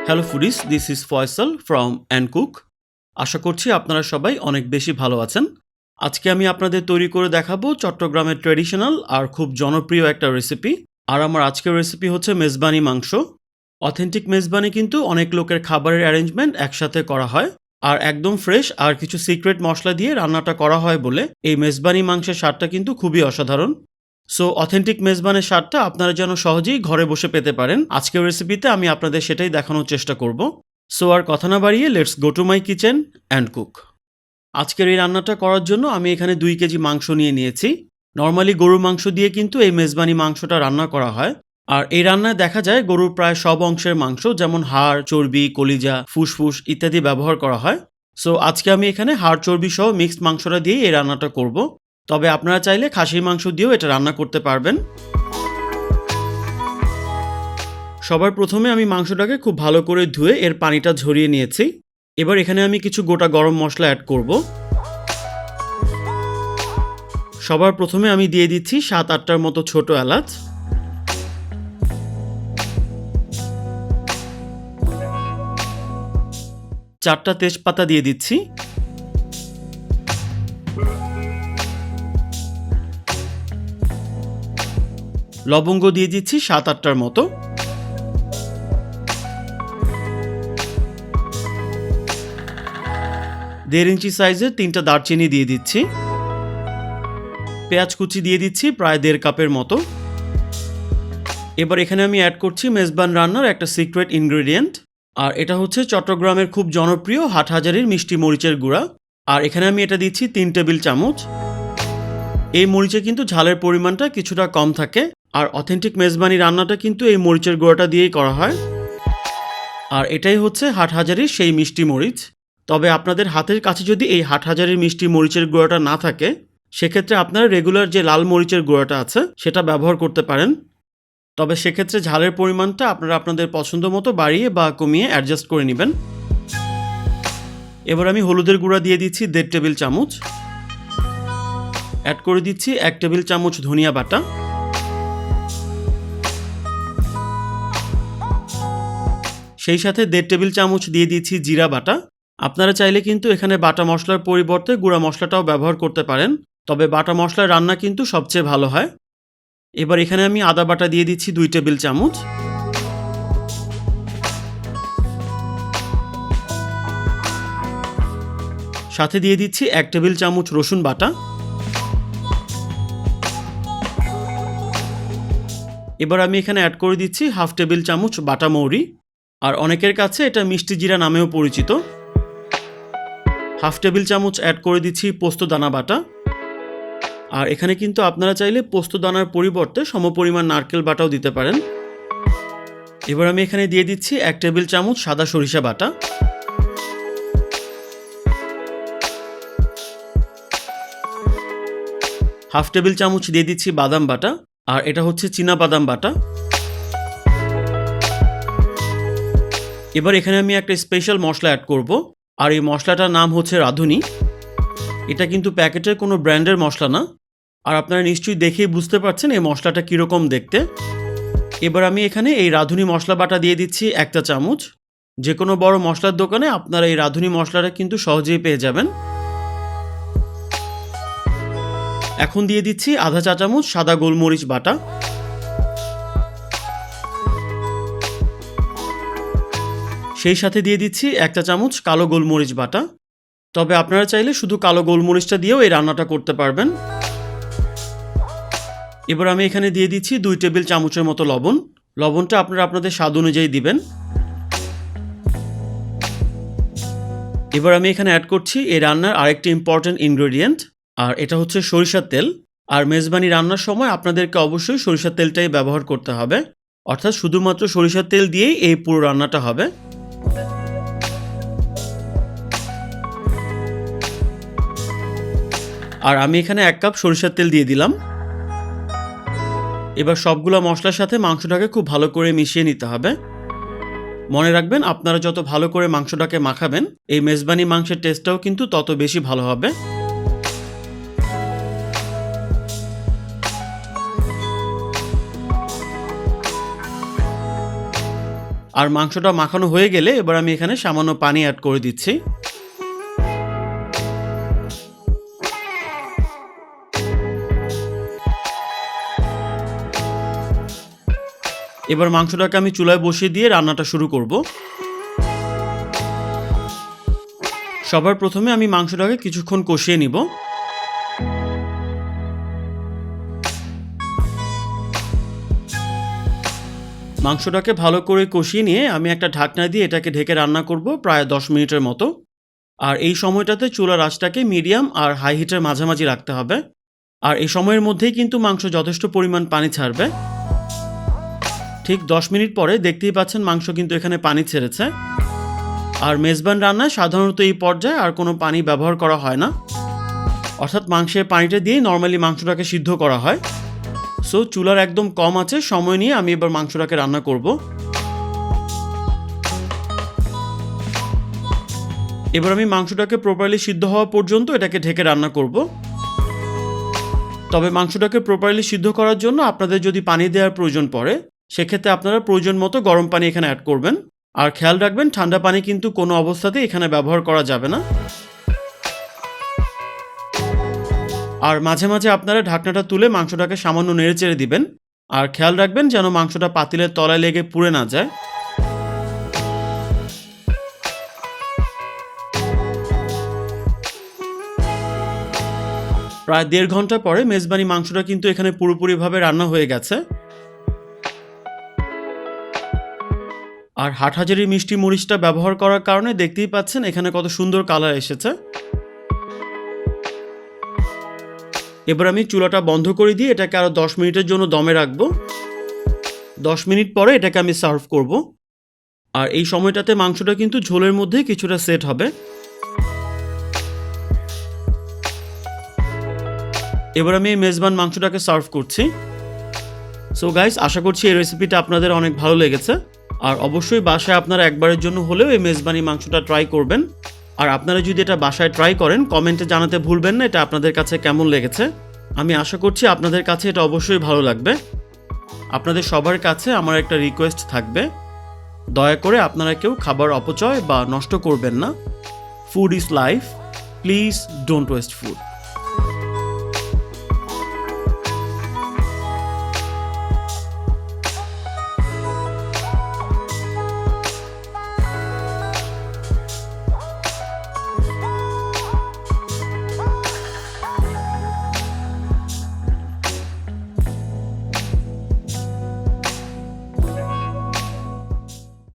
Hello foodies, this is Faisal from andcook। আশা করছি আপনারা সবাই অনেক বেশি ভালো আছেন। আজকে আমি আপনাদের তৈরি করে দেখাবো চট্টগ্রামের ট্র্যাডিশনাল আর খুব জনপ্রিয় একটা রেসিপি। আর আমার আজকের রেসিপি হচ্ছে মেজবানি মাংস। অথেন্টিক মেজবানি কিন্তু অনেক লোকের খাবারের অ্যারেঞ্জমেন্ট একসাথে করা হয়, আর একদম ফ্রেশ আর কিছু সিক্রেট মশলা দিয়ে রান্নাটা করা হয় বলে এই মেজবানি মাংসের স্বাদটা কিন্তু খুবই অসাধারণ। সো অথেন্টিক মেজবানের স্বাদটা আপনারা যেন সহজেই ঘরে বসে পেতে পারেন, আজকের রেসিপিতে আমি আপনাদের সেটাই দেখানোর চেষ্টা করব। সো আর কথা না বাড়িয়ে let's go to my kitchen and cook. আজকের এই রান্নাটা করার জন্য আমি এখানে 2 কেজি মাংস নিয়েছি। নর্মালি গরুর মাংস দিয়ে কিন্তু এই মেজবানি মাংসটা রান্না করা হয়, আর এই রান্নায় দেখা যায় গরুর প্রায় সব অংশের মাংস যেমন হাড়, চর্বি, কলিজা, ফুসফুস ইত্যাদি ব্যবহার করা হয়। সো আজকে আমি এখানে হাড়, চর্বি সহ মিক্সড মাংসটা দিয়ে এই রান্নাটা করব। তবে আপনারা চাইলে খাসির মাংস দিয়েও এটা রান্না করতে পারবেন। সবার প্রথমে আমি মাংসটাকে খুব ভালো করে ধুয়ে এর পানিটা ঝরিয়ে নিয়েছি। এবার এখানে আমি কিছু গোটা গরম মশলা অ্যাড করব। সবার প্রথমে আমি দিয়ে দিচ্ছি 7-8টার মতো ছোট এলাচ, 4টা তেজপাতা দিয়ে দিচ্ছি, লবঙ্গ দিয়ে দিচ্ছি 7-8টার মতো, দেড় ইঞ্চি সাইজের 3টা দারচিনি দিয়ে দিচ্ছি, পেঁয়াজ কুচি দিয়ে দিচ্ছি প্রায় 1.5 কাপের মতো। এবার এখানে আমি অ্যাড করছি মেজবান রান্নার একটা সিক্রেট ইনগ্রেডিয়েন্ট, আর এটা হচ্ছে চট্টগ্রামের খুব জনপ্রিয় হাটহাজারির মিষ্টি মরিচের গুঁড়া। আর এখানে আমি এটা দিচ্ছি 3 টেবিল চামচ। এই মরিচে কিন্তু ঝালের পরিমাণটা কিছুটা কম থাকে, আর অথেন্টিক মেজবানি রান্নাটা কিন্তু এই মরিচের গুঁড়াটা দিয়েই করা হয়। আর এটাই হচ্ছে হাটহাজারির সেই মিষ্টি মরিচ। তবে আপনাদের হাতের কাছে যদি এই হাটহাজারির মিষ্টি মরিচের গুঁড়াটা না থাকে, সেক্ষেত্রে আপনারা রেগুলার যে লাল মরিচের গুঁড়াটা আছে সেটা ব্যবহার করতে পারেন। তবে সেক্ষেত্রে ঝালের পরিমাণটা আপনারা আপনাদের পছন্দ মতো বাড়িয়ে বা কমিয়ে অ্যাডজাস্ট করে নেবেন। এবার আমি হলুদের গুঁড়া দিয়ে দিচ্ছি 1.5 টেবিল চামচ, অ্যাড করে দিচ্ছি 1 টেবিল চামচ ধনিয়া বাটা, সেই সাথে 1.5 টেবিল চামচ দিয়ে দিচ্ছি জিরা বাটা। আপনারা চাইলে কিন্তু এখানে বাটা মশলার পরিবর্তে গুঁড়া মশলাটাও ব্যবহার করতে পারেন, তবে বাটা মশলার রান্না কিন্তু সবচেয়ে ভালো হয়। এবার এখানে আমি আদা বাটা দিয়ে দিচ্ছি 2 টেবিল চামচ, সাথে দিয়ে দিচ্ছি 1 টেবিল চামচ রসুন বাটা। এবার আমি এখানে অ্যাড করে দিচ্ছি 1/2 টেবিল চামচ বাটা মৌরি, আর অনেকের কাছে এটা মিষ্টি জিরা নামেও পরিচিত। 1/2 টেবিল চামচ অ্যাড করে দিচ্ছি পোস্ত দানা বাটা, আর এখানে কিন্তু আপনারা চাইলে পোস্ত দানার পরিবর্তে সমপরিমাণ নারকেল বাটাও দিতে পারেন। এবার আমি এখানে দিয়ে দিচ্ছি 1 টেবিল চামচ সাদা সরিষা বাটা, 1/2 টেবিল চামচ দিয়ে দিচ্ছি বাদাম বাটা, আর এটা হচ্ছে চীনা বাদাম বাটা। এবার এখানে আমি একটা স্পেশাল মশলা অ্যাড করব, আর এই মশলাটার নাম হচ্ছে রাঁধুনি। এটা কিন্তু প্যাকেটের কোনো ব্র্যান্ডের মশলা না, আর আপনারা নিশ্চয়ই দেখেই বুঝতে পারছেন এই মশলাটা কীরকম দেখতে। এবার আমি এখানে এই রাঁধুনি মশলা বাটা দিয়ে দিচ্ছি 1 চামচ। যে কোনো বড় মশলার দোকানে আপনারা এই রাঁধুনি মশলাটা কিন্তু সহজেই পেয়ে যাবেন। এখন দিয়ে দিচ্ছি আধা চা চামচ সাদা গোলমরিচ বাটা, সেই সাথে দিয়ে দিচ্ছি 1 চামচ কালো গোলমরিচ বাটা। তবে আপনারা চাইলে শুধু কালো গোলমরিচটা দিয়েও এই রান্নাটা করতে পারবেন। এবার আমি এখানে দিয়ে দিচ্ছি 2 টেবিল চামচের মতো লবণ। লবণটা আপনারা আপনাদের স্বাদ অনুযায়ী দিবেন। এবার আমি এখানে অ্যাড করছি এই রান্নার আরেকটি ইম্পর্টেন্ট ইনগ্রেডিয়েন্ট, আর এটা হচ্ছে সরিষার তেল। আর মেজবানি রান্নার সময় আপনাদেরকে অবশ্যই সরিষার তেলটাই ব্যবহার করতে হবে, অর্থাৎ শুধুমাত্র সরিষার তেল দিয়েই এই পুরো রান্নাটা হবে। আর আমি এখানে 1 কাপ সরিষার তেল দিয়ে দিলাম। এবার সবগুলো মশলার সাথে মাংসটাকে খুব ভালো করে মিশিয়ে নিতে হবে। মনে রাখবেন, আপনারা যত ভালো করে মাংসটাকে মাখাবেন, এই মেজবানি মাংসের টেস্টটাও কিন্তু তত বেশি ভালো হবে। আর মাংসটা মাখানো হয়ে গেলে এবার আমি এখানে সামান্য পানি অ্যাড করে দিচ্ছি। এবার মাংসটাকে আমি চুলায় বসিয়ে দিয়ে রান্নাটা শুরু করব। সবার প্রথমে আমি মাংসটাকে কিছুক্ষণ কষিয়ে নিব। মাংসটাকে ভালো করে কষিয়ে নিয়ে আমি একটা ঢাকনা দিয়ে এটাকে ঢেকে রান্না করব প্রায় 10 মিনিটের মতো। আর এই সময়টাতে চুলার আঁচটাকে মিডিয়াম আর হাই হিটের মাঝামাঝি রাখতে হবে। আর এই সময়ের মধ্যেই কিন্তু মাংস যথেষ্ট পরিমাণ পানি ছাড়বে। ঠিক 10 মিনিট পরে দেখতেই পাচ্ছেন মাংস কিন্তু এখানে পানি ছেড়েছে। আর মেজবান রান্নায় সাধারণত এই পর্যায়ে আর কোনো পানি ব্যবহার করা হয় না, অর্থাৎ মাংসের পানিটা দিয়েই নর্মালি মাংসটাকে সিদ্ধ করা হয়। সো চুলার একদম কম আছে সময় নিয়ে আমি এবার মাংসটাকে রান্না করব। এবার আমি মাংসটাকে প্রপারলি সিদ্ধ হওয়া পর্যন্ত এটাকে ঢেকে রান্না করব। তবে মাংসটাকে প্রপারলি সিদ্ধ করার জন্য আপনাদের যদি পানি দেওয়ার প্রয়োজন পড়ে সেক্ষেত্রে আপনারা প্রয়োজন মতো গরম পানি এখানে অ্যাড করবেন। আর খেয়াল রাখবেন ঠান্ডা পানি কিন্তু কোনো অবস্থাতেই এখানে ব্যবহার করা যাবে না। আর মাঝে মাঝে আপনারা ঢাকনাটা তুলে মাংসটাকে সামান্য নেড়েচেড়ে দিবেন। আর খেয়াল রাখবেন যেন মাংসটা পাতিলের তলায় লেগে পুড়ে না যায়। প্রায় 1.5 ঘন্টা পরে মেজবানি মাংসটা কিন্তু এখানে পুরোপুরিভাবে রান্না হয়ে গেছে। আর হাটহাজারি মিষ্টি মরিচটা ব্যবহার করার কারণে দেখতেই পাচ্ছেন এখানে কত সুন্দর কালার এসেছে। এবার আমি চুলাটা বন্ধ করে দিয়ে এটাকে আরো 10 মিনিটের জন্য দমে রাখবো। 10 মিনিট পরে এটাকে আমি সার্ভ করব। আর এই সময়টাতে মাংসটা কিন্তু ঝোলের মধ্যে কিছুটা সেট হবে। এবার আমি এই মেজবান মাংসটাকে সার্ভ করছি। সো গাইস, আশা করছি এই রেসিপিটা আপনাদের অনেক ভালো লেগেছে। আর অবশ্যই বাসায় আপনারা একবারের জন্য হলেও এই মেজবানি মাংসটা ট্রাই করবেন। আর আপনারা যদি এটা বাসায় ট্রাই করেন কমেন্টে জানাতে ভুলবেন না এটা আপনাদের কাছে কেমন লেগেছে। আমি আশা করছি আপনাদের কাছে এটা অবশ্যই ভালো লাগবে। আপনাদের সবার কাছে আমার একটা রিকোয়েস্ট থাকবে, দয়া করে আপনারা কেউ খাবার অপচয় বা নষ্ট করবেন না। Food is life, please don't waste food.